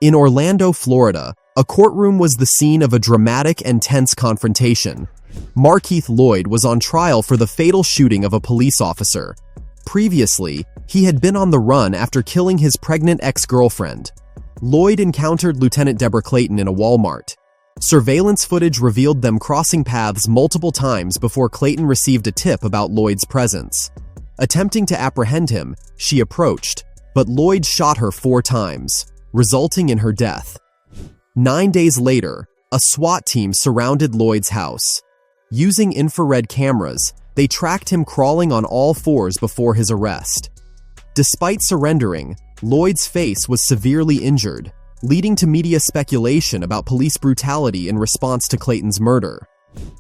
In Orlando, Florida, a courtroom was the scene of a dramatic and tense confrontation. Markeith Lloyd was on trial for the fatal shooting of a police officer. Previously, he had been on the run after killing his pregnant ex-girlfriend. Lloyd encountered Lieutenant Deborah Clayton in a Walmart. Surveillance footage revealed them crossing paths multiple times before Clayton received a tip about Lloyd's presence. Attempting to apprehend him, she approached, but Lloyd shot her 4 times, resulting in her death. 9 days later, a SWAT team surrounded Lloyd's house. Using infrared cameras, they tracked him crawling on all 4s before his arrest. Despite surrendering, Lloyd's face was severely injured, leading to media speculation about police brutality in response to Clayton's murder.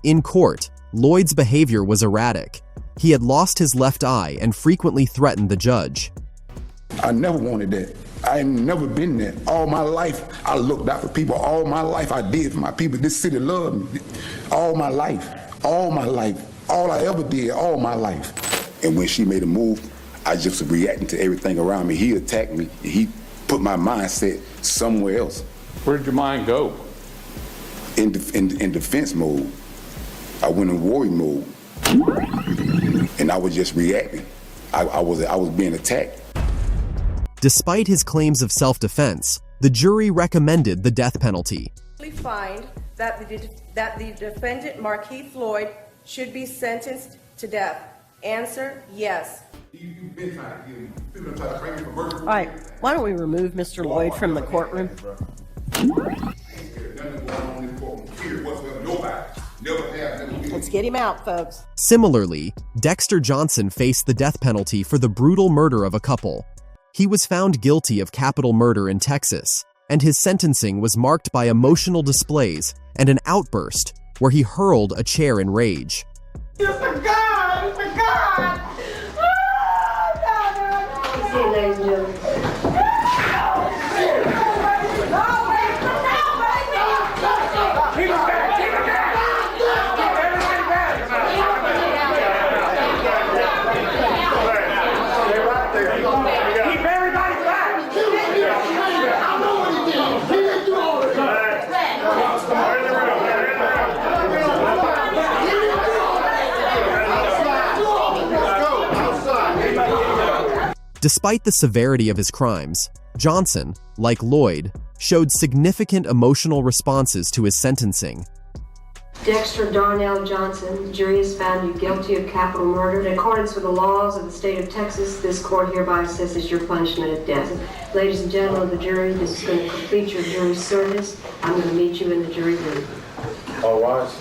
In court, Lloyd's behavior was erratic. He had lost his left eye and frequently threatened the judge. I never wanted that. I ain't never been there. All my life, I looked out for people. All my life, I did for my people. This city loved me. All my life. All I ever did, all my life. And when she made a move, I just was reacting to everything around me. He attacked me. He put my mindset somewhere else. Where did your mind go? In defense mode. I went in worry mode. And I was just reacting. I was being attacked. Despite his claims of self-defense, the jury recommended the death penalty. We find that the defendant, Markeith Lloyd, should be sentenced to death. Answer, yes. All right, why don't we remove Mr. Lloyd from the courtroom? Let's get him out, folks. Similarly, Dexter Johnson faced the death penalty for the brutal murder of a couple. He was found guilty of capital murder in Texas, and his sentencing was marked by emotional displays and an outburst where he hurled a chair in rage. It's a God! It's a God! See you, ladies and gentlemen. Despite the severity of his crimes, Johnson, like Lloyd, showed significant emotional responses to his sentencing. Dexter Darnell Johnson, the jury has found you guilty of capital murder. In accordance with the laws of the state of Texas, this court hereby assesses your punishment of death. Ladies and gentlemen of the jury, this is going to complete your jury service. I'm going to meet you in the jury room. All rise.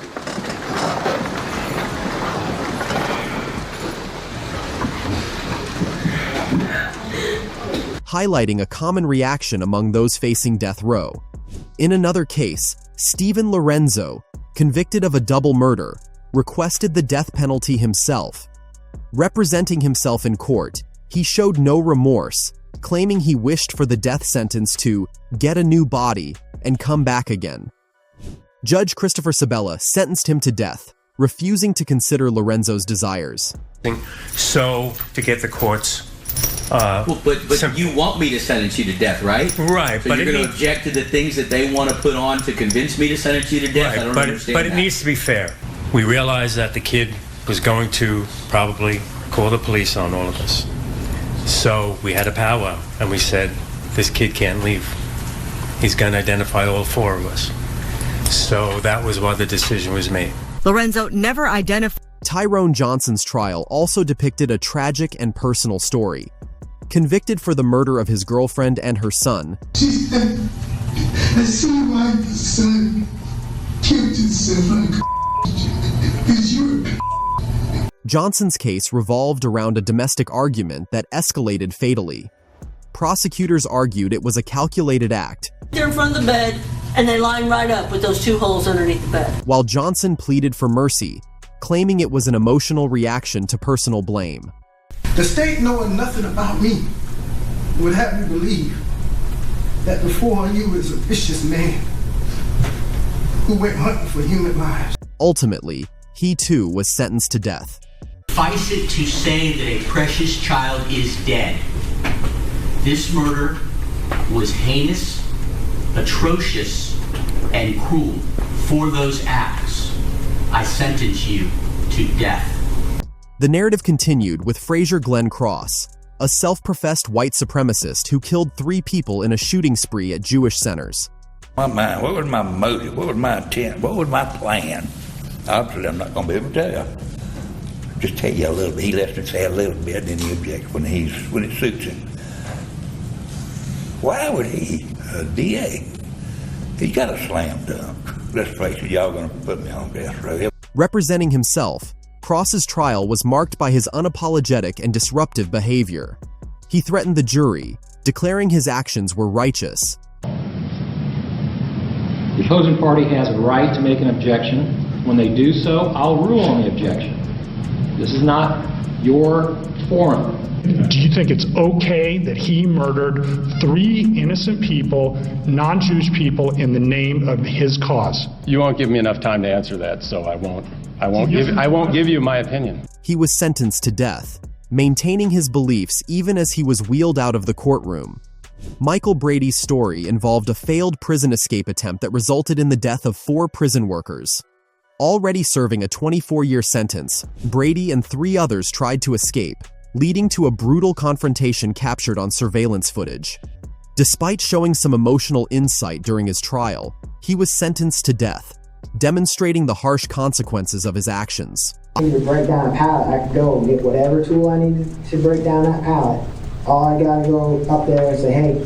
Highlighting a common reaction among those facing death row. In another case, Stephen Lorenzo, convicted of a double murder, requested the death penalty himself. Representing himself in court, he showed no remorse, claiming he wished for the death sentence to get a new body and come back again. Judge Christopher Sabella sentenced him to death, refusing to consider Lorenzo's desires. So, to get the court's but you want me to sentence you to death, right? Right. So you're going to object to the things that they want to put on to convince me to sentence you to death? Right, I don't understand but it needs to be fair. We realized that the kid was going to probably call the police on all of us. So we had a powwow, and we said, this kid can't leave. He's going to identify all 4 of us. So that was why the decision was made. Lorenzo never identified. Tyrone Johnson's trial also depicted a tragic and personal story. Convicted for the murder of his girlfriend and her son, She said, I see why the son killed himself. Because you're Johnson's case revolved around a domestic argument that escalated fatally. Prosecutors argued it was a calculated act. They're in front of the bed, and they line right up with those 2 holes underneath the bed. While Johnson pleaded for mercy, claiming it was an emotional reaction to personal blame. the state, knowing nothing about me, would have you believe that before you is a vicious man who went hunting for human lives. Ultimately, he too was sentenced to death. Suffice it to say that a precious child is dead. This murder was heinous, atrocious and cruel. For those acts, I sentence you to death. The narrative continued with Fraser Glenn Cross, a self-professed white supremacist who killed 3 people in a shooting spree at Jewish centers. My mind, what was my motive? What was my intent? What was my plan? Obviously, I'm not going to be able to tell you. Just tell you a little bit. He lets me say a little bit, and then he objects when it suits him. Why would he, a DA? He's got a slam dunk. Let's face it, y'all going to put me on death row. Representing himself, Cross's trial was marked by his unapologetic and disruptive behavior. He threatened the jury, declaring his actions were righteous. The opposing party has a right to make an objection. When they do so, I'll rule on the objection. This is not your forum. Do you think it's okay that he murdered 3 innocent people, non-Jewish people, in the name of his cause? You won't give me enough time to answer that, so I won't give you my opinion. He was sentenced to death, maintaining his beliefs even as he was wheeled out of the courtroom. Michael Brady's story involved a failed prison escape attempt that resulted in the death of 4 prison workers. Already serving a 24-year sentence, Brady and 3 others tried to escape, leading to a brutal confrontation captured on surveillance footage. Despite showing some emotional insight during his trial, he was sentenced to death, demonstrating the harsh consequences of his actions. I need to break down a pallet. I could go and get whatever tool I needed to break down that pallet. All I gotta go up there and say, hey,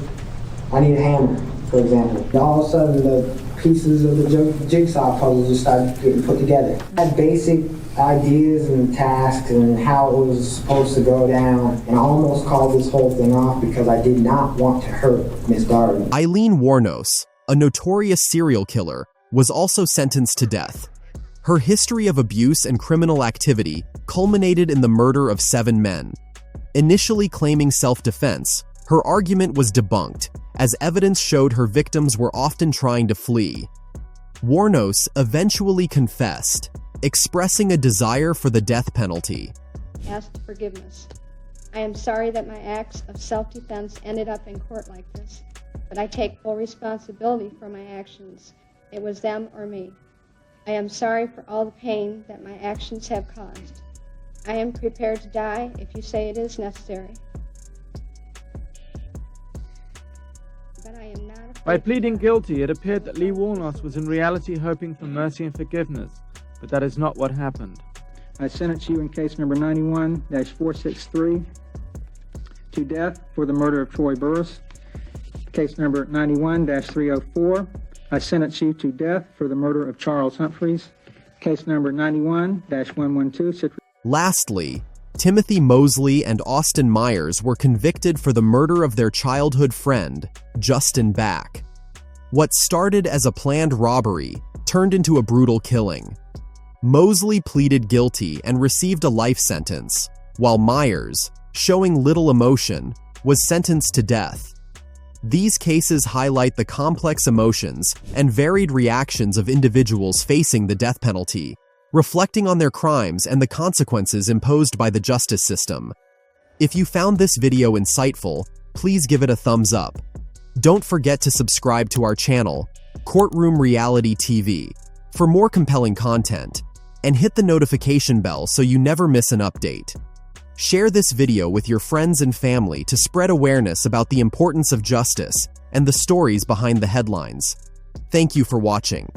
I need a hammer, for example. All of a sudden, the pieces of the jigsaw puzzle just started getting put together. I had basic ideas and tasks and how it was supposed to go down, and I almost called this whole thing off because I did not want to hurt Miss Darby. Eileen Wuornos, a notorious serial killer, was also sentenced to death. Her history of abuse and criminal activity culminated in the murder of 7 men. Initially claiming self-defense, her argument was debunked, as evidence showed her victims were often trying to flee. Wuornos eventually confessed, expressing a desire for the death penalty. Asked forgiveness. I am sorry that my acts of self-defense ended up in court like this, but I take full responsibility for my actions. It was them or me. I am sorry for all the pain that my actions have caused. I am prepared to die if you say it is necessary. But I am not afraid. By pleading guilty, it appeared that Lee Wuornos was in reality hoping for mercy and forgiveness, but that is not what happened. I sentence you in case number 91-463 to death for the murder of Troy Burris. Case number 91-304, I sentence you to death for the murder of Charles Humphreys. Case number 91-112. Lastly, Timothy Mosley and Austin Myers were convicted for the murder of their childhood friend, Justin Back. What started as a planned robbery turned into a brutal killing. Mosley pleaded guilty and received a life sentence, while Myers, showing little emotion, was sentenced to death. These cases highlight the complex emotions and varied reactions of individuals facing the death penalty, reflecting on their crimes and the consequences imposed by the justice system. If you found this video insightful, please give it a thumbs up. Don't forget to subscribe to our channel, Courtroom Reality TV, for more compelling content, and hit the notification bell so you never miss an update. Share this video with your friends and family to spread awareness about the importance of justice and the stories behind the headlines. Thank you for watching.